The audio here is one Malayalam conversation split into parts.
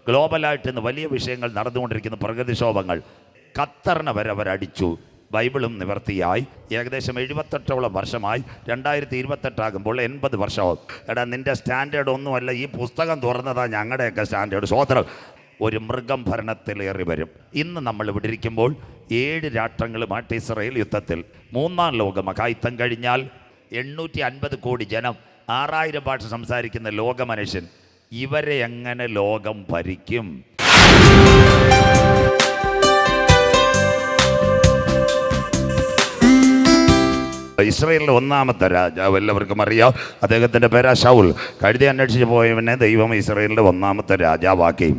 ഗ്ലോബലായിട്ട് ഇന്ന് വലിയ വിഷയങ്ങൾ നടന്നുകൊണ്ടിരിക്കുന്ന പ്രകൃതിക്ഷോഭങ്ങൾ. ഖത്തറിനെ വരെ അവരടിച്ചു. ബൈബിളും നിവർത്തിയായി. ഏകദേശം 78ഓളം വർഷമായി. 2028 ആകുമ്പോൾ 80 വർഷമാവും. എടാ, നിൻ്റെ സ്റ്റാൻഡേർഡ് ഒന്നുമല്ല, ഈ പുസ്തകം തുറന്നതാ ഞങ്ങളുടെയൊക്കെ സ്റ്റാൻഡേർഡ്. സ്വോത്രം. ഒരു മൃഗം ഭരണത്തിലേറി വരും. ഇന്ന് നമ്മൾ ഇവിടെ ഇരിക്കുമ്പോൾ 7 രാഷ്ട്രങ്ങളുമായിട്ട് ഇസ്രായേൽ യുദ്ധത്തിൽ. 3ാം ലോക മഹായുദ്ധം കഴിഞ്ഞാൽ 850 കോടി ജനം, 6000 ഭാഷ സംസാരിക്കുന്ന ലോക മനുഷ്യൻ. ഇവരെ എങ്ങനെ ലോകം ഭരിക്കും? ഇസ്രായേലിലെ 1ാമത്തെ രാജാവ് എല്ലാവർക്കും അറിയാം. അദ്ദേഹത്തിൻ്റെ പേരാ ശൗൽ. കഴുതി അന്വേഷിച്ച് പോയവനെ ദൈവം ഇസ്രായേലിൻ്റെ 1ാമത്തെ രാജാവാക്കി.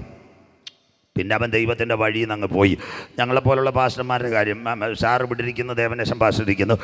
പിന്നെ അവൻ ദൈവത്തിൻ്റെ വഴിയിൽ നിന്ന് അങ്ങ് പോയി. ഞങ്ങളെപ്പോലുള്ള പാസ്റ്റർമാരുടെ കാര്യം, സാർ ഇവിടെ ഇരിക്കുന്നു, ദേവനേശൻ പാസ്റ്റർ ഇരിക്കുന്നു.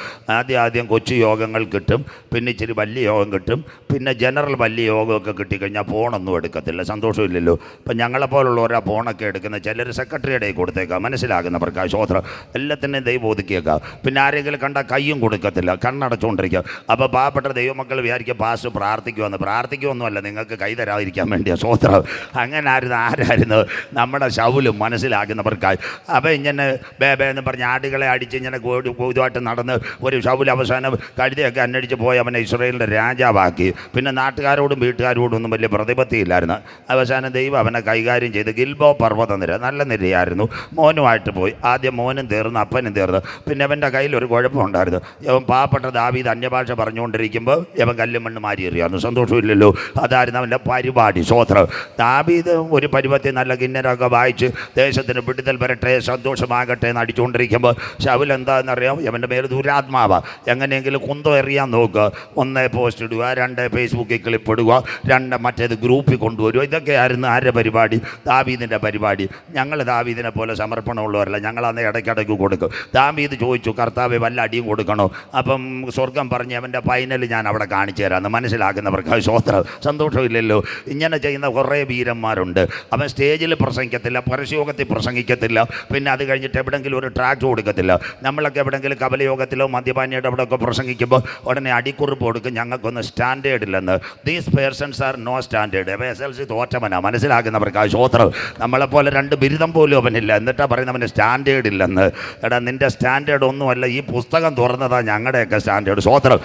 ആദ്യം കൊച്ചു യോഗങ്ങൾ കിട്ടും, പിന്നെ ഇച്ചിരി വലിയ യോഗം കിട്ടും, പിന്നെ ജനറൽ വലിയ യോഗമൊക്കെ കിട്ടിക്കഴിഞ്ഞാൽ ഫോണൊന്നും എടുക്കത്തില്ല. സന്തോഷമില്ലല്ലോ. ഇപ്പം ഞങ്ങളെപ്പോലുള്ളവരാ ഫോണൊക്കെ എടുക്കുന്നത്. ചിലർ സെക്രട്ടറിയുടെ കൊടുത്തേക്കാം, മനസ്സിലാകുന്നവർക്ക് ആശോത്രം എല്ലാത്തിനെയും ദൈവം ഒതുക്കിയേക്കാം. പിന്നെ ആരെങ്കിലും കണ്ടാൽ കയ്യും കൊടുക്കത്തില്ല, കണ്ണടച്ചുകൊണ്ടിരിക്കുക. അപ്പോൾ പാവപ്പെട്ട ദൈവമക്കൾ വിചാരിക്കുക പാസ്റ്റർ പ്രാർത്ഥിക്കുമൊന്നുമല്ല, നിങ്ങൾക്ക് കൈ തരാതിരിക്കാൻ വേണ്ടിയാണ്. സ്വോത്രം. അങ്ങനെ ആരായിരുന്നു നമ്മുടെ ശൗലും, മനസ്സിലാകുന്നവർക്കായി. അപ്പോൾ ഇങ്ങനെ ബേബേ എന്ന് പറഞ്ഞ് ആടുകളെ അടിച്ച് ഇങ്ങനെ ഇതുമായിട്ട് നടന്ന് ഒരു ശൗൽ അവസാനം കഴുതിയൊക്കെ അന്വേഷിച്ച് പോയി അവനെ ഇസ്രായേലിൻ്റെ രാജാവാക്കി. പിന്നെ നാട്ടുകാരോടും വീട്ടുകാരോടും ഒന്നും വലിയ പ്രതിപത്തിയില്ലായിരുന്നു. അവസാനം ദൈവം അവനെ കൈകാര്യം ചെയ്ത് ഗിൽബോ പർവ്വത നിര, നല്ല നിരയായിരുന്നു. മോനുമായിട്ട് പോയി. ആദ്യം മോനും തീർന്നു, അപ്പനും തീർന്നു. പിന്നെ അവൻ്റെ കയ്യിൽ ഒരു കുഴപ്പമുണ്ടായിരുന്നു. ഇവൻ പാവപ്പെട്ട ദാവീദ് അന്യഭാഷ പറഞ്ഞുകൊണ്ടിരിക്കുമ്പോൾ ഇവൻ കല്ലും മണ്ണ് മാരി എറിയായിരുന്നു. സന്തോഷമില്ലല്ലോ. അതായിരുന്നു അവൻ്റെ പരിപാടി. സ്വോത്രം. ദാവീദ് ഒരു പരുവത്തിൽ നല്ല കിന്നരൊക്കെ വായിച്ച് ദേശത്തിന് വിടുതൽ വരട്ടെ, സന്തോഷമാകട്ടെ എന്ന് അടിച്ചുകൊണ്ടിരിക്കുമ്പോൾ ശൗൽ എന്താണെന്നറിയാം, അവൻ്റെ മേൽ ദുരാത്മാവാ. എങ്ങനെയെങ്കിലും കുന്തം എറിയാൻ നോക്കുക. 1 പോസ്റ്റ് ഇടുക, 2 ഫേസ്ബുക്കിൽ ക്ലിപ്പ് ഇടുക, 2 മറ്റേത് ഗ്രൂപ്പിൽ കൊണ്ടുവരിക. ഇതൊക്കെയായിരുന്നു ആരുടെ പരിപാടി? ദാവീദിൻ്റെ പരിപാടി. ഞങ്ങൾ ദാവീദിനെ പോലെ സമർപ്പണമുള്ളവരല്ല. ഞങ്ങളന്ന് ഇടയ്ക്കിടയ്ക്ക് കൊടുക്കും. ദാവീദ് ചോദിച്ചു, കർത്താവേ വല്ല അടിയും കൊടുക്കണോ? അപ്പം സ്വർഗം പറഞ്ഞ് അവൻ്റെ ഫൈനൽ ഞാൻ അവിടെ കാണിച്ചു തരാമെന്ന്. മനസ്സിലാക്കുന്നവർക്ക് സ്വോത്രം. സന്തോഷമില്ലല്ലോ. ഇങ്ങനെ ചെയ്യുന്ന കുറേ വീരന്മാരുണ്ട്. അവൻ സ്റ്റേജിൽ പ്രസംഗിക്കത്തില്ല, പരസ്യയോഗത്തിൽ പ്രസംഗിക്കത്തില്ല, പിന്നെ അത് കഴിഞ്ഞിട്ട് എവിടെയെങ്കിലും ഒരു ട്രാക്ക് കൊടുക്കത്തില്ല. നമ്മളൊക്കെ എവിടെയെങ്കിലും കവലയോഗത്തിലോ മദ്യപാനിയുടെ അവിടെയൊക്കെ പ്രസംഗിക്കുമ്പോൾ ഉടനെ അടിക്കുറിപ്പ് കൊടുക്കും, ഞങ്ങൾക്കൊന്ന് സ്റ്റാൻഡേർഡ് ഇല്ലെന്ന്. These persons are no standard. SLC തോറ്റവനാ. മനസ്സിലാക്കുന്നവർക്ക് ആശോത്രം. നമ്മളെപ്പോലെ 2 ബിരുദം പോലും അവനില്ല, എന്നിട്ടാ പറയുന്നവന് സ്റ്റാൻഡേർഡ് ഇല്ലെന്ന്. എടാ, നിൻ്റെ സ്റ്റാൻഡേർഡ് ഒന്നുമല്ല, ഈ പുസ്തകം തുറന്നതാ ഞങ്ങളുടെയൊക്കെ സ്റ്റാൻഡേർഡ്. സ്വോത്രം.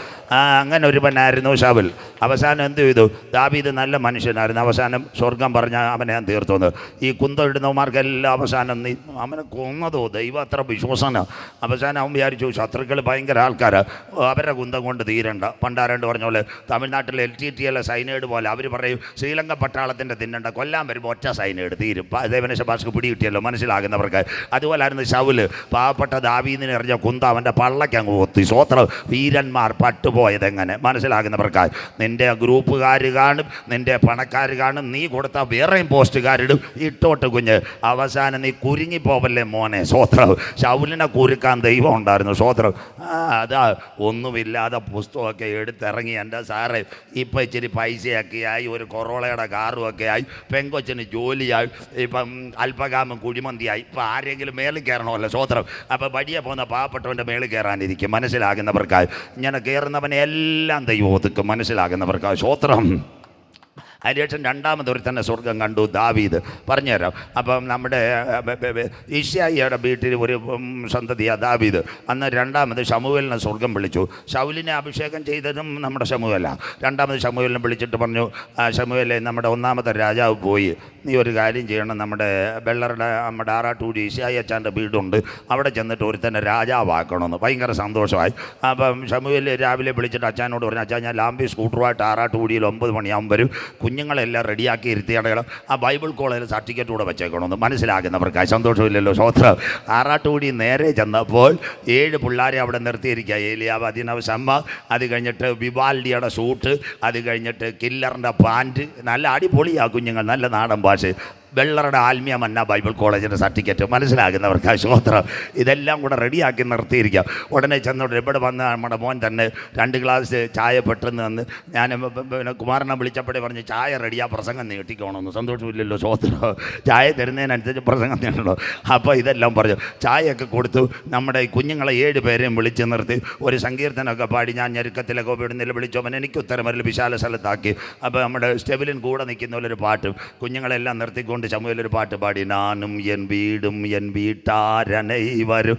അങ്ങനെ ഒരുവനായിരുന്നു ശൗൽ. അവസാനം എന്ത് ചെയ്തു? ദാവീദ് നല്ല മനുഷ്യനായിരുന്നു. അവസാനം സ്വർഗം പറഞ്ഞ അവനെ ഞാൻ തീർത്തുവന്ന്. ഈ കുന്തം ഇടുന്നവന്മാർക്കെല്ലാം അവസാനം നീ അവനെ കൊന്നതോ, ദൈവം അത്ര വിശ്വാസന. അവസാനം അവൻ വിചാരിച്ചു ശത്രുക്കൾ ഭയങ്കര ആൾക്കാരാണ്, അവരുടെ കുന്തം കൊണ്ട് തീരണ്ട. പണ്ടാരണ്ട് പറഞ്ഞ പോലെ തമിഴ്നാട്ടിലെ LTTL സൈനേഡ് പോലെ അവർ പറയും ശ്രീലങ്ക പട്ടാളത്തിൻ്റെ തിന്നണ്ട, കൊല്ലാൻ വരുമ്പോൾ ഒറ്റ സൈനേഡ് തീരും. ദേവനേശ ഭാഷക്ക് പിടി കിട്ടിയല്ലോ, മനസ്സിലാകുന്നവർക്ക്. അതുപോലായിരുന്നു ശൗല്. പാവപ്പെട്ട ദാവീദിനെ എറിഞ്ഞ കുന്ത അവൻ്റെ പള്ളക്കങ്ങ് കൊത്തി. സ്വോത്രം. വീരന്മാർ പട്ടുപോയതെങ്ങനെ? മനസ്സിലാകുന്നവർക്കായി. നിൻ്റെ ഗ്രൂപ്പുകാർ കാണും, നിൻ്റെ പണക്കാർ കാണും, നീ കൊടുത്ത വേറെയും പോസ്റ്റുകാരിടും. ഇട്ടോട്ട് കുഞ്ഞ്. അവസാനം നീ കുരുങ്ങിപ്പോവല്ലേ മോനെ. സ്വോത്രം. ശൗലിനെ കുരുക്കാൻ ദൈവം ഉണ്ടായിരുന്നു. സ്വോത്രം. അതാ ഒന്നുമില്ലാതെ പുസ്തകമൊക്കെ എടുത്തിറങ്ങി. എൻ്റെ സാറേ, ഇപ്പം ഇച്ചിരി പൈസയൊക്കെ ആയി, ഒരു കൊറോളയുടെ കാറും ഒക്കെ ആയി, പെങ്കൊച്ചിന് ജോലിയായി, ഇപ്പം അല്പകാമം കുഴിമന്തിയായി. ഇപ്പം ആരെങ്കിലും മേളിൽ കയറണമല്ലോ. സ്വോത്രം. അപ്പം വഴിയെ പോകുന്ന പാവപ്പെട്ടവൻ്റെ മേളിൽ കയറാനിരിക്കും. മനസ്സിലാകുന്നവർക്കായി. ഇങ്ങനെ കയറുന്നവനെ എല്ലാം ദൈവം ഒതുക്കും. മനസ്സിലാകുന്നവർക്കായി. സ്വോത്രം. അതിനുശേഷം 2ാമത് ഒരു തന്നെ സ്വർഗം കണ്ടു ദാവീദ്. പറഞ്ഞുതരാം. അപ്പം നമ്മുടെ യിശ്ശായിയുടെ വീട്ടിൽ ഒരു സന്തതിയാണ് ദാവീദ്. അന്ന് 2ാമത് ശമൂവേലിനെ സ്വർഗം വിളിച്ചു. ശൗലിനെ അഭിഷേകം ചെയ്തതും നമ്മുടെ ശമൂവേലാണ്. 2ാമത് ശമൂവേലിനെ വിളിച്ചിട്ട് പറഞ്ഞു, ശമൂവേലേ, നമ്മുടെ 1ാമത്തെ രാജാവ് പോയി, നീ ഒരു കാര്യം ചെയ്യണം. നമ്മുടെ നമ്മുടെ ആറാട്ടൂടി യിശ്ശായി അച്ഛൻ്റെ വീടുണ്ട്, അവിടെ ചെന്നിട്ട് ഒരു തന്നെ രാജാവാക്കണമെന്ന്. ഭയങ്കര സന്തോഷമായി. അപ്പം ശമൂവേൽ രാവിലെ വിളിച്ചിട്ട് അച്ഛനോട് പറഞ്ഞു, അച്ഛാ, ഞാൻ ലാംബി സ്കൂട്ടറുമായിട്ട് ആറാട്ടുകൂടിയിൽ 9 മണിയാകുമ്പോൾ വരും, കുഞ്ഞുങ്ങളെല്ലാം റെഡിയാക്കി ഇരുത്തിയിടണം, ആ ബൈബിൾ കോളേജിൽ സർട്ടിഫിക്കറ്റ് കൂടെ വെച്ചേക്കണമെന്ന്. മനസ്സിലാക്കുന്നവർക്കായി. സന്തോഷമില്ലല്ലോ. സ്വോത്രം. ആറാട്ടുകൂടി നേരെ ചെന്നപ്പോൾ 7 പിള്ളേരെ അവിടെ നിർത്തിയിരിക്കുക. ഏലിയാവ്, അതിനവ് ശമ്മ, അത് കഴിഞ്ഞിട്ട് വിവാൽഡിയുടെ സൂട്ട്, അത് കഴിഞ്ഞിട്ട് കില്ലറിൻ്റെ പാൻറ്റ്. നല്ല അടിപൊളിയാ കുഞ്ഞുങ്ങൾ, നല്ല നാടൻ ഭാഷ. വെള്ളറുടെ ആത്മീയ മന്ന ബൈബിൾ കോളേജിൻ്റെ സർട്ടിഫിക്കറ്റ്. മനസ്സിലാകുന്നവർക്ക് സ്വോത്രം. ഇതെല്ലാം കൂടെ റെഡിയാക്കി നിർത്തിയിരിക്കുക. ഉടനെ ചെന്നോട്ട് ഇവിടെ വന്ന് നമ്മുടെ മോൻ തന്നെ 2 ഗ്ലാസ് ചായ പെട്ടെന്ന് വന്ന് ഞാൻ പിന്നെ കുമാരനെ വിളിച്ചപ്പോഴേ പറഞ്ഞ് ചായ റെഡിയാ, പ്രസംഗം നീട്ടിക്കോണമെന്ന്. സന്തോഷമില്ലല്ലോ. സ്വോത്രം. ചായ തരുന്നതിനനുസരിച്ച് പ്രസംഗം നീട്ടണോ. അപ്പോൾ ഇതെല്ലാം പറഞ്ഞു. ചായയൊക്കെ കൊടുത്തു. നമ്മുടെ കുഞ്ഞുങ്ങളെ 7 പേരെയും വിളിച്ച് നിർത്തി ഒരു സങ്കീർത്തനമൊക്കെ പാടി, ഞാൻ ഞെരുക്കത്തിലൊക്കെ വിടുന്നില്ല വിളിച്ചവൻ എനിക്ക് ഉത്തരമരിൽ വിശാല സ്ഥലത്താക്കി. അപ്പോൾ നമ്മുടെ സ്റ്റെബിലിൻ കൂടെ നിൽക്കുന്ന പോലൊരു പാട്ടും കുഞ്ഞുങ്ങളെല്ലാം നിർത്തിക്കൊണ്ട് അതുകൊണ്ട് ശമൂവേൽ ഒരു പാട്ട് പാടി, നാനും എൻ വീടും എൻ വീട്ടാരനൈവരും.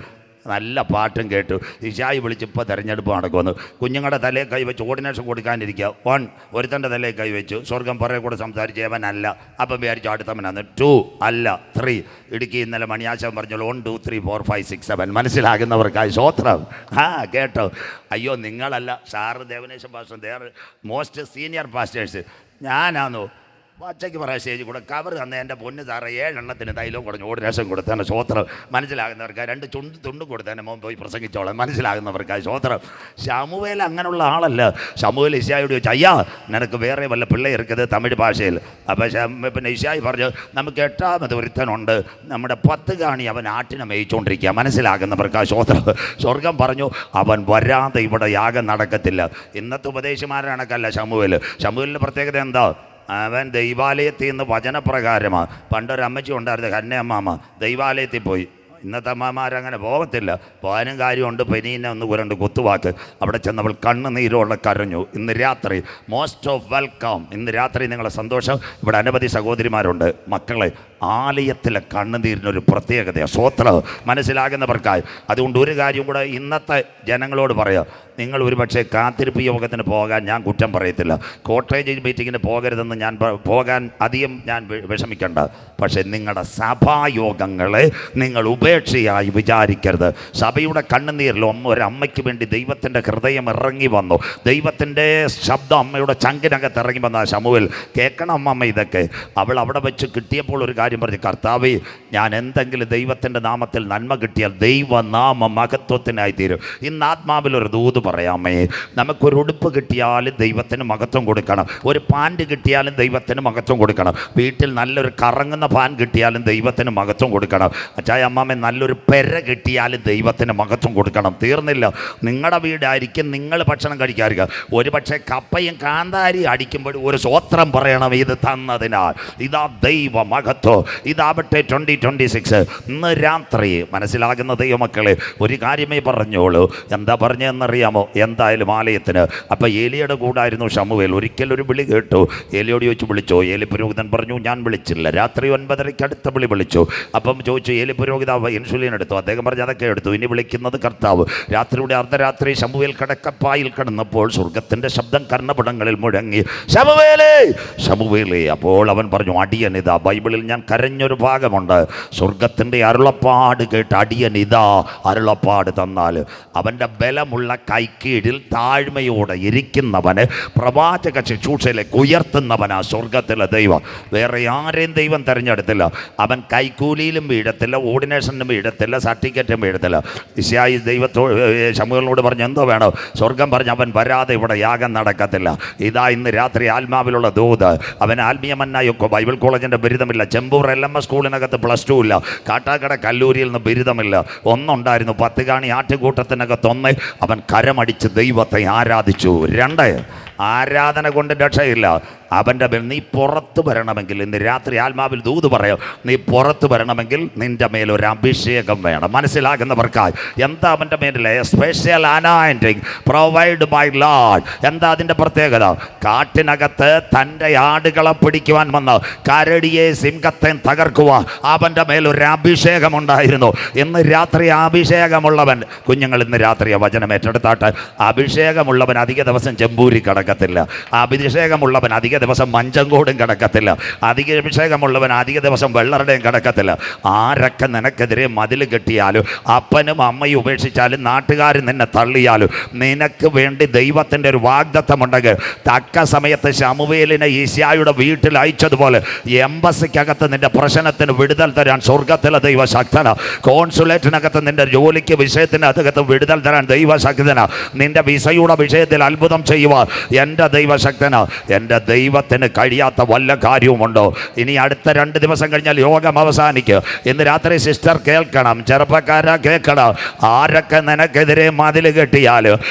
നല്ല പാട്ടും കേട്ടു. ഇശായി വിളിച്ച് ഇപ്പോൾ തെരഞ്ഞെടുപ്പ് നടക്കുമെന്ന്. കുഞ്ഞുങ്ങളുടെ തലയിൽ കൈവച്ച് ഓർഡിനേഷൻ കൊടുക്കാനിരിക്കുക. 1 ഒരുത്തൻ്റെ തലയിൽ കൈവച്ചു, സ്വർഗം പുറകെ കൂടെ സംസാരിച്ചവനല്ല. അപ്പം വിചാരിച്ചു അടുത്തവനാണ്. 2 അല്ല, 3. ഇടുക്കി ഇന്നലെ മണിയാശം പറഞ്ഞോളൂ 1 2 3 4 5 6 7. മനസ്സിലാകുന്നവർക്കായി സ്വോത്രം. കേട്ടോ. അയ്യോ നിങ്ങളല്ല, സാറ് ദേവനേശൻ പാസ്റ്റർ, ദേ മോസ്റ്റ് സീനിയർ പാസ്റ്റേഴ്സ്. ഞാനാണോ പച്ചയ്ക്ക് പറയാം, സ്റ്റേജിൽ കൂടെ കവർ തന്ന എൻ്റെ പൊന്ന് സാറേ 7 എണ്ണത്തിന് തൈലവും കൊടുഞ്ഞു ഓർഡിനേഷൻ കൊടുത്തന്നെ സ്വോത്രം. മനസ്സിലാകുന്നവർക്കായി 2 തുണ്ട് കൊടുത്തന്നെ മോൻ പോയി പ്രസംഗിച്ചോളാം. മനസ്സിലാകുന്നവർക്കായി സ്വോത്രം. ശമൂവേൽ അങ്ങനെയുള്ള ആളല്ല. ശമൂവേൽ ഇശായിയോട് ചോദിച്ചു, അയ്യാ നിനക്ക് വേറെ വല്ല പിള്ളേ ഇരിക്കുന്നത് തമിഴ് ഭാഷയിൽ. അപ്പോൾ പിന്നെ ഇശായി പറഞ്ഞു, നമുക്ക് 8ാമത് ഒരുത്തനുണ്ട്, നമ്മുടെ 10 കാണി അവൻ ആട്ടിനെ മേയിച്ചുകൊണ്ടിരിക്കുക. മനസ്സിലാകുന്നവർക്കായി സ്വോത്രം. സ്വർഗം പറഞ്ഞു, അവൻ വരാതെ ഇവിടെ യാഗം നടക്കത്തില്ല. ഇന്നത്തെ ഉപദേശിമാരാണക്കല്ല ശമൂവേൽ. ശമൂവേലിൻ്റെ പ്രത്യേകത എന്താ? അവൻ ദൈവാലയത്തിൽ നിന്ന് വചനപ്രകാരമാണ്. പണ്ടൊരമ്മച്ചി ഉണ്ടായിരുന്നു, കന്നയമ്മാമ്മ. ദൈവാലയത്തിൽ പോയി. ഇന്നത്തെ അമ്മമാരങ്ങനെ പോകത്തില്ല. പോകാനും കാര്യമുണ്ട്. പെനീനെ ഒന്ന് 2 കുത്തുവാക്ക്. അവിടെ ചെന്നവൾ കണ്ണുനീരോടെ കരഞ്ഞു. ഇന്ന് രാത്രി മോസ്റ്റ് ഓഫ് വെൽക്കം. ഇന്ന് രാത്രി നിങ്ങളെ സന്തോഷം. ഇവിടെ അനവധി സഹോദരിമാരുണ്ട്. മക്കളെ, ആലയത്തിലെ കണ്ണുനീരിനൊരു പ്രത്യേകതയാണ്. സ്വോത്രം. മനസ്സിലാകുന്നവർക്കായി. അതുകൊണ്ട് ഒരു കാര്യം കൂടെ ഇന്നത്തെ ജനങ്ങളോട് പറയാം. നിങ്ങൾ ഒരുപക്ഷെ കാത്തിരിപ്പ് യോഗത്തിന് പോകാൻ ഞാൻ കുറ്റം പറയത്തില്ല. കോട്ടേജ് മീറ്റിങ്ങിന് പോകരുതെന്ന് ഞാൻ പോകാൻ അധികം ഞാൻ വിഷമിക്കേണ്ട. പക്ഷേ നിങ്ങളുടെ സഭായോഗങ്ങളെ നിങ്ങൾ ഉപേക്ഷയായി വിചാരിക്കരുത്. സഭയുടെ കണ്ണുനീരിൽ ഒരമ്മയ്ക്ക് വേണ്ടി ദൈവത്തിൻ്റെ ഹൃദയം ഇറങ്ങി വന്നു. ദൈവത്തിൻ്റെ ശബ്ദം അമ്മയുടെ ചങ്കിനകത്ത് ഇറങ്ങി വന്ന ശമൂവേൽ കേൾക്കണം അമ്മ ഇതൊക്കെ. അവൾ അവിടെ വെച്ച് കിട്ടിയപ്പോൾ ഒരു കാര്യം പറഞ്ഞു, കർത്താവേ, ഞാൻ എന്തെങ്കിലും ദൈവത്തിൻ്റെ നാമത്തിൽ നന്മ കിട്ടിയാൽ ദൈവനാമ മഹത്വത്തിനായിത്തീരും. ഇന്ന് ആത്മാവിലൊരു ദൂത് പറയാമേ. നമുക്കൊരു ഉടുപ്പ് കിട്ടിയാലും ദൈവത്തിന് മഹത്വം കൊടുക്കണം. ഒരു പാൻറ് കിട്ടിയാലും ദൈവത്തിന് മഹത്വം കൊടുക്കണം. വീട്ടിൽ നല്ലൊരു കറങ്ങുന്ന ഫാൻ കിട്ടിയാലും ദൈവത്തിന് മഹത്വം കൊടുക്കണം. അച്ചായ അമ്മാമ്മ നല്ലൊരു പെര കിട്ടിയാലും ദൈവത്തിന് മഹത്വം കൊടുക്കണം. തീർന്നില്ല. നിങ്ങളുടെ വീടായിരിക്കും, നിങ്ങൾ ഭക്ഷണം കഴിക്കാറില്ല. ഒരു പക്ഷേ കപ്പയും കാന്താരി അടിക്കുമ്പോൾ ഒരു സ്വോത്രം പറയണം, ഇത് തന്നതിനാൽ. ഇതാ ദൈവ മഹത്വം. ഇതാവട്ടെ 2026. ഇന്ന് രാത്രി മനസ്സിലാകുന്ന ദൈവമക്കളെ ഒരു കാര്യമേ പറഞ്ഞോളൂ. എന്താ പറഞ്ഞതെന്നറിയാമോ? എന്തായാലും ആലയത്തിന്. അപ്പം ഏലിയുടെ കൂടായിരുന്നു ശമൂവേൽ. ഒരിക്കലൊരു വിളി കേട്ടു. ഏലിയോട് ചോദിച്ചു, വിളിച്ചോ? ഏലി പുരോഹിതൻ പറഞ്ഞു, ഞാൻ വിളിച്ചില്ല. രാത്രി 9:30 അടുത്ത വിളി വിളിച്ചു. അപ്പം ചോദിച്ചു, ഏലി പുരോഹിത ഇൻസുലിൻ എടുത്തു? അദ്ദേഹം പറഞ്ഞു, അതൊക്കെ എടുത്തു. ഇനി വിളിക്കുന്നത് കർത്താവ്. രാത്രിയുടെ അർദ്ധരാത്രി ശമൂവേൽ കിടക്കപ്പായിൽ കിടന്നപ്പോൾ സ്വർഗത്തിൻ്റെ ശബ്ദം കർണപടങ്ങളിൽ മുഴങ്ങി, ശമൂവേലേ, ശമൂവേലേ. അപ്പോൾ അവൻ പറഞ്ഞു, അടിയനിതാ. ബൈബിളിൽ ഞാൻ കരഞ്ഞൊരു ഭാഗമുണ്ട്. സ്വർഗത്തിൻ്റെ അരുളപ്പാട് കേട്ട് അടിയനിതാ അരുളപ്പാട് തന്നാൽ അവൻ്റെ ബലമുള്ള കൈക്കീഴിൽ താഴ്മയോടെ ഇരിക്കുന്നവന് പ്രവാചക ശുശ്രൂഷയിലേക്ക് ഉയർത്തുന്നവനാ സ്വർഗത്തിലെ ദൈവം. വേറെ ആരെയും ദൈവം തിരഞ്ഞെടുത്തില്ല. അവൻ കൈക്കൂലിയിലും വീഴത്തില്ല, ഓർഡിനേഷനും വീഴത്തില്ല, സർട്ടിഫിക്കറ്റും വീഴത്തില്ല. ഇശായി ശമൂവേലിനോട് പറഞ്ഞു, എന്തോ വേണോ? സ്വർഗം പറഞ്ഞു, അവൻ വരാതെ ഇവിടെ യാഗം നടക്കത്തില്ല. ഇതാ ഇന്ന് രാത്രി ആത്മാവിലുള്ള ദൂത്. അവൻ ആത്മീയമന്നായൊക്കെ ബൈബിൾ കോളേജിൻ്റെ ബിരുദമില്ല, ചെമ്പൂർ LMS സ്കൂളിനകത്ത് +2 ഇല്ല, കാട്ടാക്കട കല്ലൂരിയിൽ നിന്ന് ബിരുദമില്ല. ഒന്നുണ്ടായിരുന്നു, 10 കാണി ആറ്റുകൂട്ടത്തിനകത്ത് 1. അവൻ കരമടിച്ച് ദൈവത്തെ ആരാധിച്ചു. 2 ആരാധന കൊണ്ട് രക്ഷയില്ല. അവൻ്റെ മേൽ നീ പുറത്ത് വരണമെങ്കിൽ, ഇന്ന് രാത്രി ആത്മാവിൽ ദൂത് പറയാം, നീ പുറത്ത് വരണമെങ്കിൽ നിൻ്റെ മേലൊരു അഭിഷേകം വേണം. മനസ്സിലാകുന്നവർക്കായി. എന്താ അവൻ്റെ മേലിലെ special anointing provide by lord? എന്താ അതിൻ്റെ പ്രത്യേകത? കാട്ടിനകത്ത് തൻ്റെ ആടുകളെ പിടിക്കുവാൻ വന്ന് കരടിയെ സിംഹത്തെ തകർക്കുവാൻ അവൻ്റെ മേലൊരു അഭിഷേകം ഉണ്ടായിരുന്നു. ഇന്ന് രാത്രി അഭിഷേകമുള്ളവൻ, കുഞ്ഞുങ്ങൾ ഇന്ന് രാത്രി വചനം ഏറ്റെടുത്താട്ട്, അഭിഷേകമുള്ളവൻ അധിക ദിവസം ചെമ്പൂരി കിടക്കത്തില്ല. അഭിഷേകമുള്ളവൻ അധിക ദിവസം മഞ്ചങ്കോടും കിടക്കത്തില്ല. അധിക അഭിഷേകമുള്ളവൻ അധിക ദിവസം വെള്ളറുടെയും കിടക്കത്തില്ല. ആരൊക്കെ നിനക്കെതിരെ മതിൽ കെട്ടിയാലും, അപ്പനും അമ്മയും ഉപേക്ഷിച്ചാലും, നാട്ടുകാർ നിന്നെ തള്ളിയാലും, നിനക്ക് വേണ്ടി ദൈവത്തിൻ്റെ ഒരു വാഗ്ദത്തമുണ്ടെങ്കിൽ തക്ക സമയത്ത് ശമൂവേലിനെ ഈശായുടെ വീട്ടിൽ അയച്ചതുപോലെ എംബസിക്കകത്ത് നിന്റെ പ്രശ്നത്തിന് വിടുതൽ തരാൻ സ്വർഗത്തിലെ ദൈവശക്തന. കോൺസുലേറ്റിനകത്ത് നിന്റെ ജോലിക്ക് വിഷയത്തിനകത്ത് വിടുതൽ തരാൻ ദൈവശക്തന. നിന്റെ വിസയുടെ വിഷയത്തിൽ അത്ഭുതം ചെയ്യുവാൻ എൻ്റെ ദൈവശക്തന. എൻ്റെ ദൈവത്തിന് കഴിയാത്ത വല്ല കാര്യവുമുണ്ടോ? ഇനി അടുത്ത 2 ദിവസം കഴിഞ്ഞാൽ യോഗം അവസാനിക്കുക. ഇന്ന് രാത്രി സിസ്റ്റർ കേൾക്കണം, ചെറുപ്പക്കാരാ കേൾക്കണം. ആരൊക്കെ നിനക്കെതിരെ മതിൽ കെട്ടിയാൽ,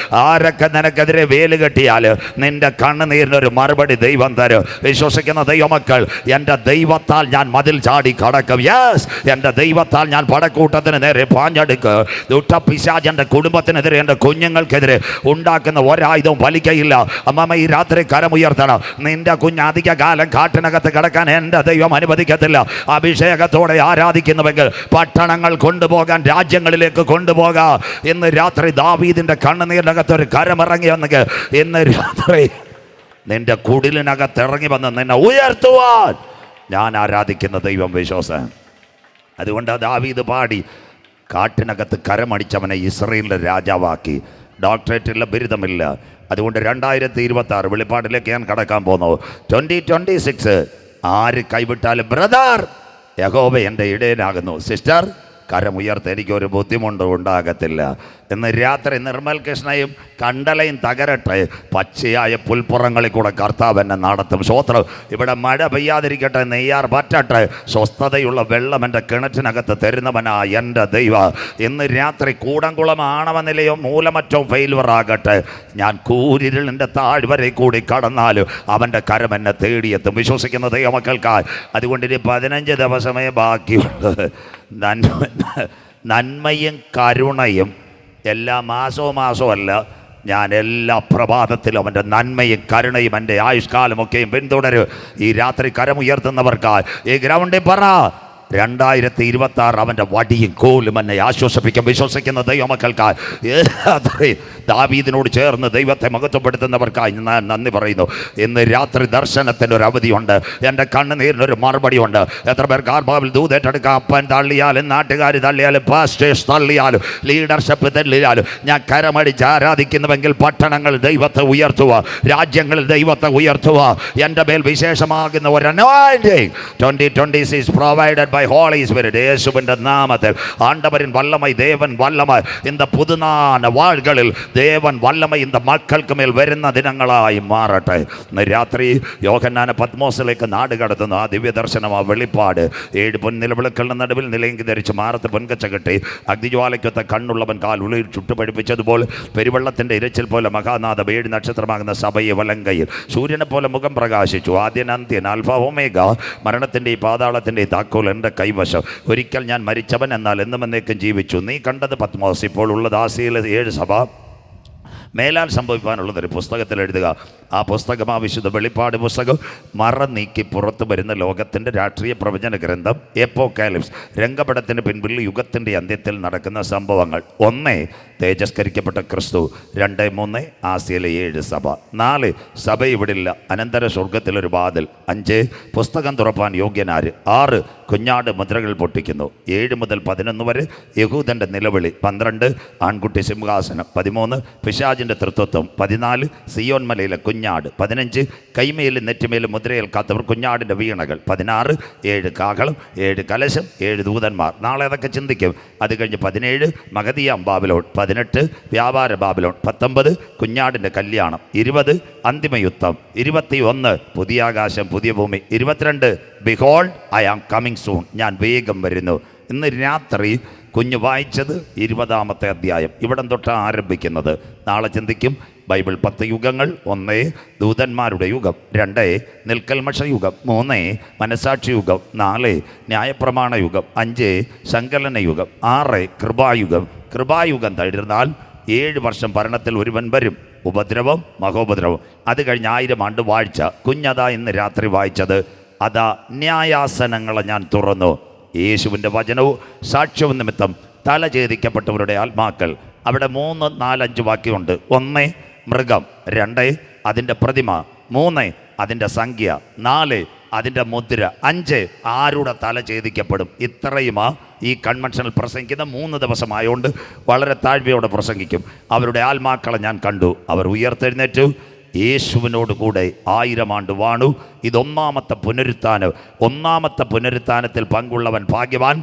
ആരൊക്കെ നിനക്കെതിരെ വേല് കെട്ടിയാൽ, നിന്റെ കണ്ണുനീരിനൊരു മറുപടി ദൈവം തരും. വിശ്വസിക്കുന്ന ദൈവമക്കൾ, എൻ്റെ ദൈവത്താൽ ഞാൻ മതിൽ ചാടി കടക്കും. യെസ്, എൻ്റെ ദൈവത്താൽ ഞാൻ പടക്കൂട്ടത്തിന് നേരെ പാഞ്ഞെടുക്കും. ദുഷ്ടപിശാചന്റെ കുടുംബത്തിനെതിരെ, എൻ്റെ കുഞ്ഞുങ്ങൾക്കെതിരെ ഉണ്ടാക്കുന്ന ഒരായുധവും ഫലിക്കയില്ല. അമ്മമ്മ ഈ രാത്രി കരമുയർത്തണം. നിന്റെ നിന്റെ കുഞ്ഞ് അധിക കാലം കാട്ടിനകത്ത് കിടക്കാൻ എൻ്റെ ദൈവം അനുവദിക്കത്തില്ല. അഭിഷേകത്തോടെ ആരാധിക്കുന്നുവെങ്കിൽ പട്ടണങ്ങൾ കൊണ്ടുപോകാൻ, രാജ്യങ്ങളിലേക്ക് കൊണ്ടുപോകാം. ഇന്ന് രാത്രി ദാവീദിൻ്റെ കണ്ണുനീരിനകത്ത് ഒരു കരമിറങ്ങി വന്നെങ്കിൽ ഇന്ന് രാത്രി നിന്റെ കുടിലിനകത്ത് ഇറങ്ങി വന്ന് നിന്നെ ഉയർത്തുവാൻ ഞാൻ ആരാധിക്കുന്ന ദൈവം വിശ്വാസം. അതുകൊണ്ട് ദാവീദ് പാടി, കാട്ടിനകത്ത് കരമടിച്ചവനെ ഇസ്രയേലിൻ്റെ രാജാവാക്കി. ഡോക്ടറേറ്റില്ല, ബിരുദമില്ല. അതുകൊണ്ട് 2026 വെളിപ്പാടിലേക്ക് ഞാൻ കടക്കാൻ പോകുന്നു. 2026 ആര് കൈവിട്ടാലും ബ്രദർ, യഹോവ എൻ്റെ ഇടയനാകുന്നു. സിസ്റ്റർ, കരമുയർത്ത്, എനിക്കൊരു ബുദ്ധിമുട്ടും ഉണ്ടാകത്തില്ല. ഇന്ന് രാത്രി നിർമ്മൽ കൃഷ്ണയും കണ്ടലയും തകരട്ടെ, പച്ചയായ പുൽപ്പുറങ്ങളിൽ കൂടെ കർത്താവ് എന്നെ നടത്തും. സ്തോത്രം. ഇവിടെ മഴ പെയ്യാതിരിക്കട്ടെ, നെയ്യാർ പറ്റട്ടെ, സ്വസ്ഥതയുള്ള വെള്ളം എൻ്റെ കിണറ്റിനകത്ത് തരുന്നവനാ എൻ്റെ ദൈവ. ഇന്ന് രാത്രി കൂടംകുളം ആണവ നിലയോ മൂലമറ്റോ ഫെയിൽവറാകട്ടെ, ഞാൻ കൂരിരുളിൻ്റെ താഴ്വരെ കൂടി കടന്നാലും അവൻ്റെ കരം എന്നെ തേടിയെത്തും. വിശ്വസിക്കുന്ന ദൈവമക്കൾക്കായി. അതുകൊണ്ട് ഇനി 15 ദിവസമേ ബാക്കിയുള്ളൂ. നന്മയും കരുണയും എല്ലാ മാസവുമല്ല, ഞാൻ എല്ലാ പ്രഭാതത്തിലും അവൻ്റെ നന്മയും കരുണയും എൻ്റെ ആയുഷ്കാലമൊക്കെയും പിന്തുടരും. ഈ രാത്രി കരമുയർത്തുന്നവർക്കായി ഈ ഗ്രൗണ്ടിൽ പറ, 2026 അവൻ്റെ വടിയും കോലും എന്നെ ആശ്വസിപ്പിക്കും. വിശ്വസിക്കുന്ന ദൈവമക്കൾക്കായി ദാവീദിനോട് ചേർന്ന് ദൈവത്തെ മഹത്വപ്പെടുത്തുന്നവർക്കായി ഞാൻ നന്ദി പറയുന്നു. ഇന്ന് രാത്രി ദർശനത്തിനൊരു അവധിയുണ്ട്, എൻ്റെ കണ്ണുനീരിനൊരു മറുപടിയുണ്ട്. എത്ര പേർക്ക് ആത്മാവിൽ ദൂതേറ്റെടുക്കാം? അപ്പൻ തള്ളിയാലും, നാട്ടുകാർ തള്ളിയാലും, പാസ്റ്റേഴ്സ് തള്ളിയാലും, ലീഡർഷിപ്പ് തള്ളിയാലും, ഞാൻ കരമടിച്ച് ആരാധിക്കുന്നുവെങ്കിൽ പട്ടണങ്ങൾ ദൈവത്തെ ഉയർത്തുക, രാജ്യങ്ങളിൽ ദൈവത്തെ ഉയർത്തുക. എൻ്റെ മേൽ വിശേഷമാകുന്ന ഒരു anointing 2026 provided by Holy Spirit. യേശുവിൻ്റെ നാമത്തിൽ ആണ്ടവരിൻ വല്ലമൈ, ദേവൻ വല്ലമൈ இந்த പുതുനാന വാഴ്കളിൽ ദേവൻ വല്ലമൈ இந்த മക്കൾക്ക് മേൽ വരുന്ന ദിനങ്ങളായി മാറട്ടെ. ഇന്ന് രാത്രി യോഹന്നാനെ പത്മോസിലേക്ക് നാട് കടത്തുന്നു. ആ ദിവ്യദർശനം, ആ വെളിപ്പാട്. 7 പൊൻനിലവിളക്കളുടെ നടുവിൽ നിലയെങ്കി ധരിച്ച് മാറത്ത് പൊൻകച്ച കെട്ടി അഗ്നിജ്വാലയ്ക്കൊത്ത കണ്ണുള്ളവൻ കാൽ ഉള്ളിൽ ചുട്ടുപഴിപ്പിച്ചതുപോലെ പെരുവെള്ളത്തിൻ്റെ ഇരച്ചിൽ പോലെ മഹാനാഥം 7 നക്ഷത്രമാകുന്ന സഭയെ വലങ്കയിൽ സൂര്യനെ പോലെ മുഖം പ്രകാശിച്ചു. ആദ്യൻ അന്ത്യൻ, ആൽഫ ഒമേഗ, മരണത്തിൻ്റെ താതാളത്തിൻ്റെ താക്കോൽ എൻ്റെ കൈവശം. ഒരിക്കൽ ഞാൻ മരിച്ചവൻ, എന്നാൽ എന്നും എന്നേക്കും ജീവിച്ചു. നീ കണ്ടത് പത്മോസ്, ഇപ്പോൾ ഉള്ളത് ആസിയയിലെ 7 സഭ. മേലാൽ സംഭവിക്കാനുള്ളതൊരു പുസ്തകത്തിൽ എഴുതുക. ആ പുസ്തകം, ആ വിശുദ്ധ വെളിപ്പാട് പുസ്തകം, മറ നീക്കി പുറത്തു വരുന്ന ലോകത്തിൻ്റെ രാഷ്ട്രീയ പ്രവചന ഗ്രന്ഥം, എപ്പോക്കാലിപ്സ്, രംഗപടത്തിന് പിൻപിൽ യുഗത്തിൻ്റെ അന്ത്യത്തിൽ നടക്കുന്ന സംഭവങ്ങൾ. 1 തേജസ്കരിക്കപ്പെട്ട ക്രിസ്തു, 2, 3 ആസിയയിലെ 7 സഭ, 4 സഭ ഇവിടില്ല, അനന്തര സ്വർഗത്തിലൊരു വാതിൽ, 5 പുസ്തകം തുറപ്പാൻ യോഗ്യനാര്, 6 കുഞ്ഞാട് മുദ്രകൾ പൊട്ടിക്കുന്നു, 7 മുതൽ 11 വരെ യഹൂദൻ്റെ നിലവിളി, 12 ആൺകുട്ടി സിംഹാസനം, 13 പിശാചിൻ്റെ തൃത്വത്വം, 14 സിയോൻ മലയിലെ കുഞ്ഞാട്, 15 കൈമേലും നെറ്റിമേലും മുദ്രയേൽക്കാത്തവർ കുഞ്ഞാടിൻ്റെ വീണകൾ, 16 7 കാഹളം, 7 കലശം, 7 ദൂതന്മാർ. നാളെ അതൊക്കെ ചിന്തിക്കും. അത് കഴിഞ്ഞ് 17 മഗതിയാം ബാബിലോൺ, 18 വ്യാപാര ബാബിലോൺ, 19 കുഞ്ഞാടിൻ്റെ കല്യാണം, 20 അന്തിമയുദ്ധം, 21 പുതിയ ആകാശം പുതിയ ഭൂമി, 22 behold I am coming soon, ഞാൻ വേഗം വരുന്നു. ഇന്ന് രാത്രി കുഞ്ഞ് വായിച്ചത് 20-ാമത്തെ അധ്യായം, ഇവിടം തൊട്ട് ആരംഭിക്കുന്നത്. നാളെ ചിന്തിക്കും. ബൈബിൾ 10 യുഗങ്ങൾ. 1 ദൂതന്മാരുടെ യുഗം, 2 നിൽക്കൽമഷ യുഗം, 3 മനസാക്ഷി യുഗം, 4 ന്യായപ്രമാണ യുഗം, 5 സങ്കലന യുഗം, 6 കൃപായുഗം. കൃപായുഗം തഴുന്നാൽ 7 വർഷം ഭരണത്തിൽ ഒരുവൻ വരും, ഉപദ്രവം മഹോപദ്രവം. അത് കഴിഞ്ഞ് 1000 ആണ്ട് വാഴ്ച. കുഞ്ഞതാ ഇന്ന് രാത്രി വായിച്ചത്. അതാ ന്യായാസനങ്ങളെ ഞാൻ തുറന്നു. യേശുവിൻ്റെ വചനവും സാക്ഷ്യവും നിമിത്തം തലഛേദിക്കപ്പെട്ടവരുടെ ആത്മാക്കൾ. അവിടെ 3, 4, 5 വാക്യമുണ്ട്. 1 മൃഗം, 2 അതിൻ്റെ പ്രതിമ, 3 അതിൻ്റെ സംഖ്യ, 4 അതിൻ്റെ മുദ്ര, 5 ആരുടെ തല ഛേദിക്കപ്പെടും. ഇത്രയുമാ ഈ കൺവെൻഷനിൽ പ്രസംഗിക്കുന്ന 3 ദിവസമായതുകൊണ്ട് വളരെ താഴ്മയോടെ പ്രസംഗിക്കും. അവരുടെ ആത്മാക്കളെ ഞാൻ കണ്ടു. അവർ ഉയർത്തെഴുന്നേറ്റു, യേശുവിനോട് കൂടെ 1000 ആണ്ട് വാണു. ഇത് 1-ാമത്തെ പുനരുത്ഥാനം. 1-ാമത്തെ പുനരുത്ഥാനത്തിൽ പങ്കുള്ളവൻ ഭാഗ്യവാൻ.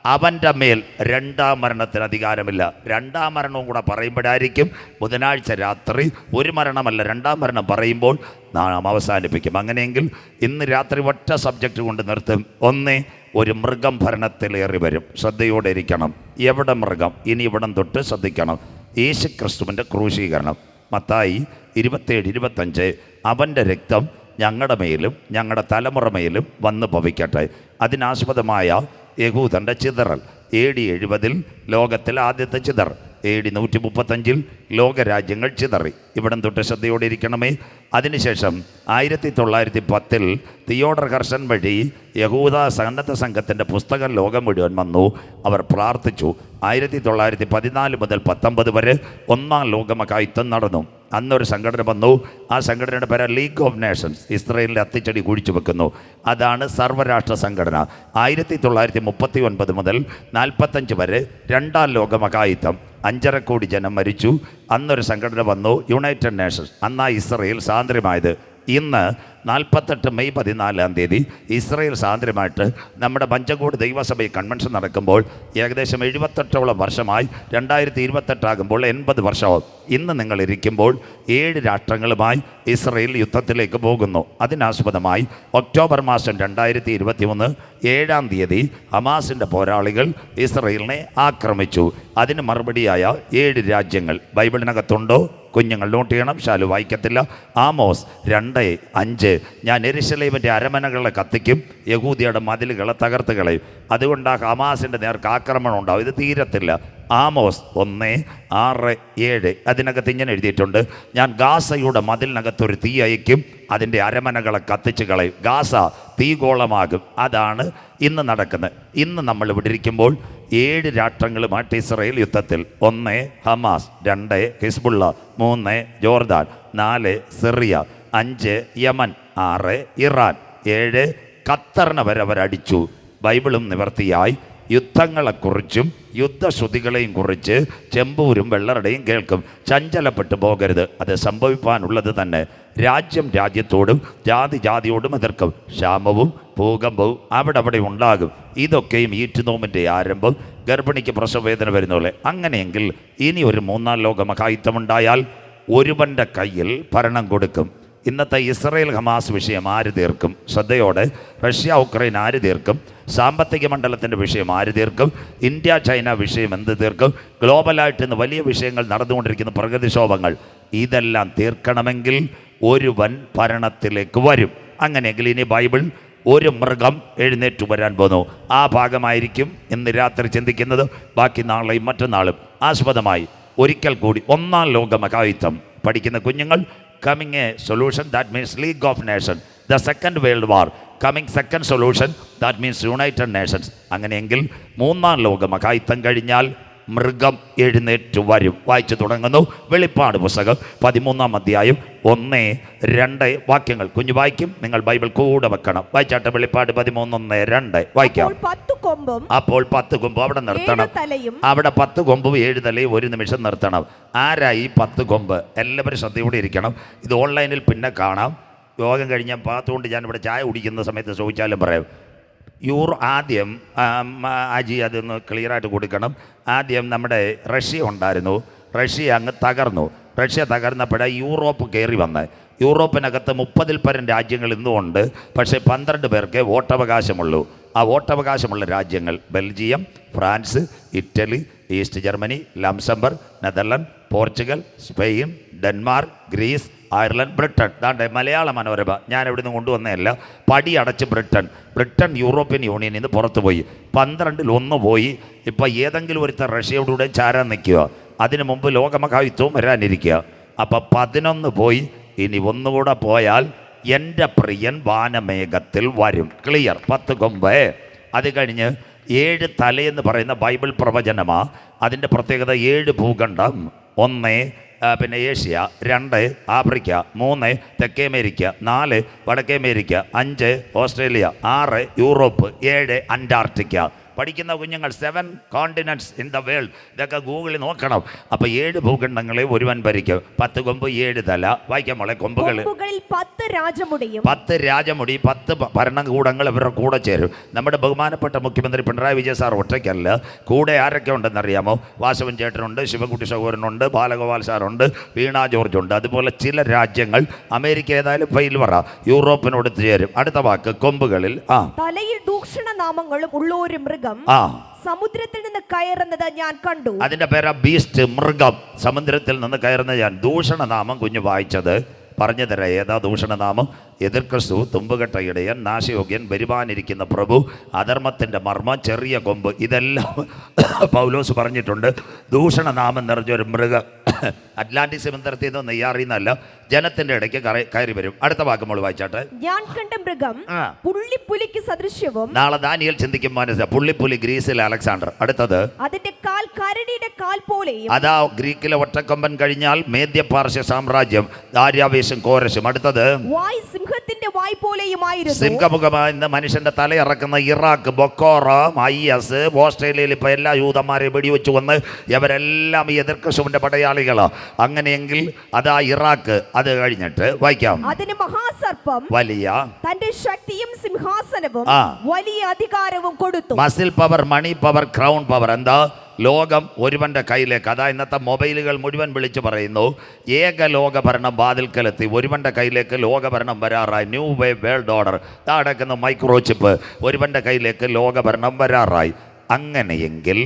അവൻ്റെ മേൽ 2-ാം മരണത്തിന് അധികാരമില്ല. 2-ാം മരണവും കൂടെ പറയുമ്പോഴായിരിക്കും ബുധനാഴ്ച രാത്രി ഒരു മരണമല്ല 2-ാം മരണം പറയുമ്പോൾ നാം അവസാനിപ്പിക്കും. അങ്ങനെയെങ്കിൽ ഇന്ന് രാത്രി ഒറ്റ സബ്ജക്റ്റ് കൊണ്ട് നിർത്തും. 1 ഒരു മൃഗം ഭരണത്തിലേറി വരും. ശ്രദ്ധയോടെ ഇരിക്കണം. എവിടെ മൃഗം? ഇനി ഇവിടം തൊട്ട് ശ്രദ്ധിക്കണം. യേശു ക്രിസ്തുവിൻ്റെ ക്രൂശീകരണം. മത്തായി 27-25 അവൻ്റെ രക്തം ഞങ്ങളുടെ മേലും ഞങ്ങളുടെ തലമുറ മേലും വന്ന് ഭവിക്കട്ടെ. അതിനാസ്പദമായ യഹൂദൻ്റെ ചിതറൽ. AD 70 ലോകത്തിലെ ആദ്യത്തെ ചിതർ. AD 135 ലോകരാജ്യങ്ങൾ ചിതറി. ഇവിടം തൊട്ട് ശ്രദ്ധയോടെ ഇരിക്കണമേ. അതിനുശേഷം 1910 തിയോഡർ ഹർഷൻ വഴി യഹൂദ സന്നദ്ധ സംഘത്തിൻ്റെ പുസ്തകം ലോകം മുഴുവൻ വന്നു. അവർ പ്രാർത്ഥിച്ചു. 1914 മുതൽ 19 വരെ ഒന്നാം ലോകമഹായുദ്ധം നടന്നു. അന്നൊരു സംഘടന വന്നു. ആ സംഘടനയുടെ പേര് ലീഗ് ഓഫ് നേഷൻസ്. ഇസ്രായേലിൻ്റെ അത്തിച്ചടി കുഴിച്ചു വെക്കുന്നു. അതാണ് സർവ്വരാഷ്ട്ര സംഘടന. 1939 മുതൽ 45 വരെ രണ്ടാം ലോകമഹായുദ്ധം. 5.5 കോടി ജനം മരിച്ചു. അന്നൊരു സംഘടന വന്നു, യുണൈറ്റഡ് നേഷൻസ്. അന്നാ ഇസ്രായേൽ സ്വാതന്ത്ര്യമായത്. ഇന്ന് 48 മെയ് 14 ഇസ്രായേൽ സ്വാതന്ത്ര്യമായിട്ട് നമ്മുടെ പഞ്ചകോട് ദൈവസഭയിൽ കൺവെൻഷൻ നടക്കുമ്പോൾ ഏകദേശം 78ഓളം വർഷമായി. 2028 ആകുമ്പോൾ 80 വർഷമാവും. ഇന്ന് നിങ്ങൾ ഇരിക്കുമ്പോൾ 7 രാഷ്ട്രങ്ങളുമായി ഇസ്രായേൽ യുദ്ധത്തിലേക്ക് പോകുന്നു. അതിനാസ്പദമായി ഒക്ടോബർ മാസം 2023 7 ഹമാസിൻ്റെ പോരാളികൾ ഇസ്രായേലിനെ ആക്രമിച്ചു. അതിന് മറുപടിയായ 7 രാജ്യങ്ങൾ ബൈബിളിനകത്തുണ്ടോ? കുഞ്ഞുങ്ങൾ നോട്ട് ചെയ്യണം, ശാലു വായിക്കത്തില്ല. ആമോസ് 2:5 ഞാൻ യെരൂശലേമിൻ്റെ അരമനകളെ കത്തിക്കും, യഹൂദിയുടെ മതിലുകളെ തകർത്ത് കളയും. അതുകൊണ്ട് ഹമാസിൻ്റെ നേർക്ക് ആക്രമണം ഉണ്ടാവും. ഇത് തീരത്തില്ല. ആമോസ് 1:6-7 അതിനകത്ത് ഇങ്ങനെ എഴുതിയിട്ടുണ്ട്, ഞാൻ ഗാസയുടെ മതിലിനകത്തൊരു തീ അയക്കും, അതിൻ്റെ അരമനകളെ കത്തിച്ച് കളയും. ഗാസ തീഗോളമാകും. അതാണ് ഇന്ന് നടക്കുന്നത്. ഇന്ന് നമ്മൾ ഇവിടെ ഇരിക്കുമ്പോൾ 7 രാഷ്ട്രങ്ങളുമായിട്ട് ഇസ്രായേൽ യുദ്ധത്തിൽ. 1 Hamas, 2 Hezbollah, 3 Jordan, 4 Syria, 5 Yemen, 6 Iran, 7 ഖത്തറിനെ വരെ അവരടിച്ചു. ബൈബിളും നിവർത്തിയായി യുദ്ധങ്ങളെക്കുറിച്ചും യുദ്ധശ്രുതികളെയും കുറിച്ച് ചെമ്പൂരും വെള്ളറുടെയും കേൾക്കും. ചഞ്ചലപ്പെട്ടു പോകരുത്, അത് സംഭവിക്കാനുള്ളത് തന്നെ. രാജ്യം രാജ്യത്തോടും ജാതി ജാതിയോടും എതിർക്കും. ക്ഷാമവും ഭൂകമ്പവും അവിടെ ഉണ്ടാകും. ഇതൊക്കെയും ഈറ്റുനോമിൻ്റെ ആരംഭം. ഗർഭിണിക്ക് പ്രസവവേദന വരുന്ന പോലെ. അങ്ങനെയെങ്കിൽ ഇനി ഒരു 3-ാം ലോക മഹായുദ്ധമുണ്ടായാൽ ഒരുവൻ്റെ കയ്യിൽ ഭരണം കൊടുക്കും. ഇന്നത്തെ ഇസ്രായേൽ ഹമാസ് വിഷയം ആര് തീർക്കും? ശ്രദ്ധയോടെ. റഷ്യ ഉക്രൈൻ ആര് തീർക്കും? സാമ്പത്തിക മണ്ഡലത്തിൻ്റെ വിഷയം ആര് തീർക്കും? ഇന്ത്യ ചൈന വിഷയം എന്ത് തീർക്കും? ഗ്ലോബലായിട്ട് ഇന്ന് വലിയ വിഷയങ്ങൾ നടന്നുകൊണ്ടിരിക്കുന്ന പ്രകൃതിക്ഷോഭങ്ങൾ, ഇതെല്ലാം തീർക്കണമെങ്കിൽ ഒരുവൻ ഭരണത്തിലേക്ക് വരും. അങ്ങനെയെങ്കിൽ ഇനി ബൈബിൾ ഒരു മൃഗം എഴുന്നേറ്റ് വരാൻ പോകുന്നു. ആ ഭാഗമായിരിക്കും ഇന്ന് രാത്രി ചിന്തിക്കുന്നത്. ബാക്കി നാളെയും മറ്റന്നാളും ആസ്പദമായി ഒരിക്കൽ കൂടി 1-ാം ലോക മഹായുദ്ധം പഠിക്കുന്ന കുഞ്ഞുങ്ങൾ. Coming a solution, that means League of Nations. The Second World War, coming second solution, that means United Nations. അങ്ങനെയെങ്കിൽ 3-ാം ലോക മഹായുദ്ധം കഴിഞ്ഞാൽ മൃഗം എഴുന്നേറ്റ് വരും. വായിച്ചു തുടങ്ങുന്നു. വെളിപ്പാട് പുസ്തകം 13-ാം അധ്യായം 1-2 വാക്യങ്ങൾ. കുഞ്ഞു വായിക്കും, നിങ്ങൾ ബൈബിൾ കൂടെ വെക്കണം. വായിച്ചാട്ടെ. വെളിപ്പാട് 13:1-2 വായിക്കാം. അപ്പോൾ 10 കൊമ്പും അവിടെ നിർത്തണം. അവിടെ 10 കൊമ്പും 7 തലയും ഒരു നിമിഷം നിർത്തണം. ആരായി 10 കൊമ്പ്? എല്ലാവരും ശ്രദ്ധയോടെ ഇരിക്കണം. ഇത് ഓൺലൈനിൽ പിന്നെ കാണാം. യോഗം കഴിഞ്ഞാൽ പാത്തുകൊണ്ട് ഞാൻ ഇവിടെ ചായ കുടിക്കുന്ന സമയത്ത് ചോദിച്ചാലും പറയാം. ആദ്യം അജി അതൊന്ന് ക്ലിയറായിട്ട് കൊടുക്കണം. ആദ്യം നമ്മുടെ റഷ്യ ഉണ്ടായിരുന്നു. റഷ്യ അങ്ങ് തകർന്നു. റഷ്യ തകർന്നപ്പോഴേ യൂറോപ്പ് കയറി വന്ന്. യൂറോപ്പിനകത്ത് 30-ൽ പരം രാജ്യങ്ങൾ ഇന്നുമുണ്ട്. പക്ഷേ 12 പേർക്ക് വോട്ടവകാശമുള്ളൂ. ആ വോട്ടവകാശമുള്ള രാജ്യങ്ങൾ Belgium, France, Italy, East Germany, Luxembourg, Netherland, Portugal, Spain, Denmark, Greece, Ireland, Britain. ദാണ്ടെ മലയാള മനോരമ ഞാൻ ഇവിടെ നിന്ന് കൊണ്ടുവന്നതല്ല. പടി അടച്ച് ബ്രിട്ടൻ യൂറോപ്യൻ യൂണിയനിൽ നിന്ന് പുറത്തു പോയി. 12-ൽ 1 പോയി. ഇപ്പം ഏതെങ്കിലും ഒരുത്തർ റഷ്യയോടുകൂടെ ചാരാൻ നിൽക്കുക. അതിനു മുമ്പ് ലോകമഹായുദ്ധവും വരാനിരിക്കുക. അപ്പം 11 പോയി. ഇനി ഒന്നുകൂടെ പോയാൽ എൻ്റെ പ്രിയൻ വാനമേഘത്തിൽ വരും. ക്ലിയർ. 10 കൊമ്പ്. അത് കഴിഞ്ഞ് 7 തലയെന്ന് പറയുന്ന ബൈബിൾ പ്രവചനമാ. അതിൻ്റെ പ്രത്യേകത 7 ഭൂഖണ്ഡം. 1 പിന്നെ ഏഷ്യ, 2 ആഫ്രിക്ക, 3 തെക്കേ അമേരിക്ക, 4 വടക്കേ അമേരിക്ക, 5 ഓസ്ട്രേലിയ, 6 യൂറോപ്പ്, 7 അന്റാർട്ടിക്ക. പഠിക്കുന്ന കുഞ്ഞുങ്ങൾ 7 കോണ്ടിനെൻറ്റ്സ് ഇൻ ദ വേൾഡ്. ഇതൊക്കെ ഗൂഗിളിൽ നോക്കണം. അപ്പോൾ 7 ഭൂഖണ്ഡങ്ങളെ ഒരുവൻ ഭരിക്കും. 10 കൊമ്പ് 7 തല. വായിക്കാം മോളെ. കൊമ്പുകളിൽ 10 രാജമുടിയും 10 രാജമുടി, 10 ഭരണകൂടങ്ങൾ ഇവരുടെ കൂടെ ചേരും. നമ്മുടെ ബഹുമാനപ്പെട്ട മുഖ്യമന്ത്രി പിണറായി വിജയൻ സാർ ഒറ്റയ്ക്കല്ല. കൂടെ ആരൊക്കെ ഉണ്ടെന്നറിയാമോ? വാസവൻ ചേട്ടനുണ്ട്, ശിവൻകുട്ടി സഹോദരനുണ്ട്, ബാലഗോപാൽ സാറുണ്ട്, വീണ ജോർജ് ഉണ്ട്. അതുപോലെ ചില രാജ്യങ്ങൾ, അമേരിക്ക ഏതായാലും ഫെയിൽവറ, യൂറോപ്പിനോട് ചേരും. അടുത്ത വാക്ക് കൊമ്പുകളിൽ. തലയിൽ ദൂഷണ നാമങ്ങളും ഉള്ള ഒരു മൃഗം സമുദ്രത്തിൽ നിന്ന് കയറുന്നത് ഞാൻ കണ്ടു. അതിന്റെ പേരാ ബീസ്റ്റ്, മൃഗം. സമുദ്രത്തിൽ നിന്ന് കയറുന്നത്. ഞാൻ ദൂഷണനാമം കുഞ്ഞു വായിച്ചത് പറഞ്ഞു തരാം ഏതാ ദൂഷണനാമം. എതിർക്രിസ്തു, തുമ്പുകെട്ട ഇടയൻ, നാശയോഗ്യൻ, വരുവാനിരിക്കുന്ന പ്രഭു, അധർമ്മത്തിൻ്റെ മർമ്മം, ചെറിയ കൊമ്പ്, ഇതെല്ലാം പൗലോസ് പറഞ്ഞിട്ടുണ്ട്. ദൂഷണനാമം നിറഞ്ഞൊരു മൃഗം അറ്റ്ലാന്റിക് സമുദ്രത്തിൽ നിന്ന് നെയ്യാറിയുന്നല്ല, ജനത്തിന്റെ ഇടയ്ക്ക് കയറി വരും. അടുത്ത വാക്ക് നമ്മൾ വായിച്ചാട്ടെ. ഞാൻ കണ്ട മൃഗം പുള്ളിപ്പുലിക്ക് സദൃശ്യവും. നാളെ ദാനിയേൽ ചിന്തിക്കും മനസ്സിലാ. പുള്ളിപ്പുലി ഗ്രീസിലെ അലക്സാണ്ടർ. അടുത്തത് അതിന്റെ കാൽ കരടിയുടെ കാൽ പോലെയും. അതാ ഗ്രീക്കിലെ ഒറ്റക്കൊമ്പൻ കഴിഞ്ഞാൽ മേദ്യപാർശ്യ സാമ്രാജ്യം, ദാര്യാവേശം, കോരശും. അടുത്തത് വായ് സിംഹത്തിന്റെ വായ് പോലെയുമായിരുന്നു. സിംഹമുഖമായി ഇന്ന് മനുഷ്യന്റെ തലയിറക്കുന്ന ഇറാഖ്, ബൊക്കോറം, IS, ഓസ്ട്രേലിയയിൽ ഇപ്പൊ എല്ലാ യൂതന്മാരെയും വെടിവെച്ചു കൊന്ന് ഇവരെല്ലാം ഈ എതിർക്രിസ്തുവിന്റെ പടയാളികളാ. അങ്ങനെയെങ്കിൽ അതാ ഇറാഖ്. അത് കഴിഞ്ഞിട്ട് വായിക്കാം. അതിന് മഹാസർപ്പം വലിയ തന്റെ ശക്തിയും സിംഹാസനവും വലിയ അധികാരവും കൊടുത്തു. Muscle power, money power, crown power. എന്താ? ലോകം ഒരുവന്റെ കയ്യിലേക്ക്. അതാ ഇന്നത്തെ മൊബൈലുകൾ മുഴുവൻ വിളിച്ചു പറയുന്നു, ഏകലോക ഭരണം വാതിൽക്കലെത്തി, ഒരുവന്റെ കയ്യിലേക്ക് ലോകഭരണം വരാറായി. New way world order. നടക്കുന്ന മൈക്രോ ചിപ്പ്, ഒരുവന്റെ കയ്യിലേക്ക് ലോകഭരണം വരാറായി. അങ്ങനെയെങ്കിൽ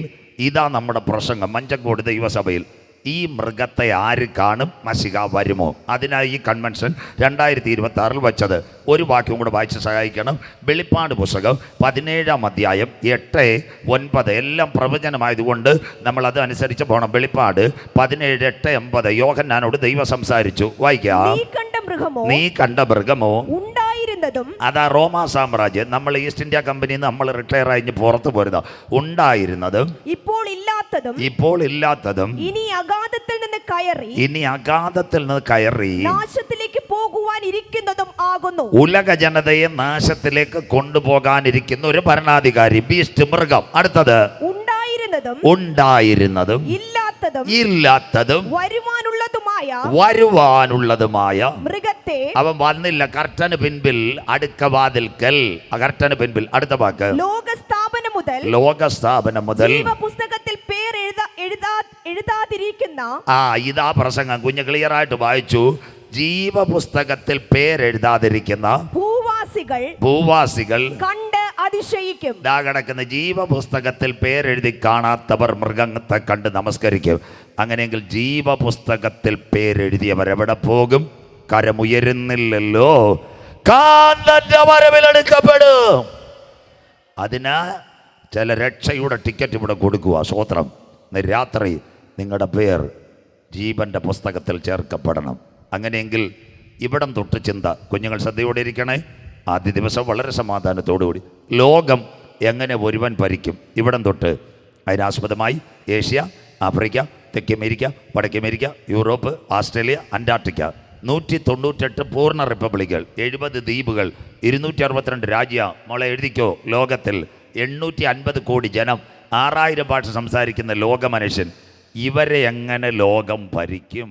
ഇതാ നമ്മുടെ പ്രസംഗം മഞ്ചങ്കോട് ദൈവസഭയിൽ. ഈ മൃഗത്തെ ആര് കാണും? മശിഹ വരുമോ? അതിനായി ഈ കൺവെൻഷൻ 2026 വെച്ചത്. ഒരു വാക്യം കൂടെ വായിച്ച് സഹായിക്കണം. വെളിപ്പാട് പുസ്തകം 17-ാം അധ്യായം 8, 9 എല്ലാം പ്രവചനമായതുകൊണ്ട് നമ്മൾ അത് അനുസരിച്ച് പോകണം. വെളിപ്പാട് 17, 8, 9 യോഹന്നാനോട് ദൈവം സംസാരിച്ചു. വായിക്കാം. നീ കണ്ട മൃഗമോ ഉണ്ടായിരുന്നതും. അതാ റോമാ സാമ്രാജ്യം. നമ്മൾ ഈസ്റ്റ് ഇന്ത്യ കമ്പനിയിൽ നമ്മൾ റിട്ടയർ ആയി പുറത്തു പോരുതാ. ഉണ്ടായിരുന്നതും ഇപ്പോൾ ഇല്ലാത്തതും ഇനി അഗാധത്തിൽ നിന്ന് കയറി നാശത്തിലേക്ക് പോകുവാൻ ഇരിക്കുന്നതും ആകുന്നു. ഉലക ജനതയെ നാശത്തിലേക്ക് കൊണ്ടുപോകാനിരിക്കുന്ന ഒരു ഭരണാധികാരി, ബീസ്റ്റ്, മൃഗം. അടുത്തത് ഉണ്ടായിരുന്നതും ഇല്ലാത്തതും വരുവാനുള്ളതുമായ മൃഗത്തെ അവൻ വന്നില്ല. കർട്ടന് പിൻപിൽ അടുക്കവാതിൽക്കൽ. കർട്ടന് പിൻപിൽ. അടുത്ത വാക്ക്. ലോകസ്ഥാപനം മുതൽ പുസ്തകത്തിൽ പേര് എഴുതാതിരിക്കുന്ന. ഇതാ പ്രസംഗം. കുഞ്ഞ് ക്ലിയർ ആയിട്ട് വായിച്ചു. ജീവപുസ്തകത്തിൽ പേരെഴുതാതിരിക്കുന്ന ഭൂവാസികൾ കണ്ട് അതിശയിക്കും. കിടക്കുന്ന ജീവപുസ്തകത്തിൽ പേരെഴുതി കാണാത്തവർ മൃഗത്തെ കണ്ട് നമസ്കരിക്കും. അങ്ങനെയെങ്കിൽ ജീവപുസ്തകത്തിൽ പേരെഴുതിയവർ എവിടെ പോകും? കരമുയരുന്നില്ലല്ലോ, കാന്തന്റെ വരവിലെടുക്കപ്പെടും. അതിനാ ചില രക്ഷയുടെ ടിക്കറ്റ് ഇവിടെ കൊടുക്കുക. സ്തോത്രം. രാത്രി നിങ്ങളുടെ പേർ ജീവന്റെ പുസ്തകത്തിൽ ചേർക്കപ്പെടണം. അങ്ങനെയെങ്കിൽ ഇവിടം തൊട്ട് ചിന്ത. കുഞ്ഞുങ്ങൾ ശ്രദ്ധയോടെ ഇരിക്കണേ. ആദ്യ ദിവസം വളരെ സമാധാനത്തോടുകൂടി ലോകം എങ്ങനെ ഒരുവൻ ഭരിക്കും, ഇവിടം തൊട്ട് അതിനാസ്പദമായി ഏഷ്യ, ആഫ്രിക്ക, തെക്കേ അമേരിക്ക, വടക്കേ അമേരിക്ക, യൂറോപ്പ്, ഓസ്ട്രേലിയ, അന്റാർട്ടിക്ക, 198 പൂർണ്ണ റിപ്പബ്ലിക്കുകൾ, 70 ദ്വീപുകൾ, 262 രാജ്യം. മോളെ എഴുതിക്കോ. ലോകത്തിൽ 850 കോടി ജനം, 6000 ഭാഷ സംസാരിക്കുന്ന ലോക മനുഷ്യൻ. ഇവരെ എങ്ങനെ ലോകം ഭരിക്കും?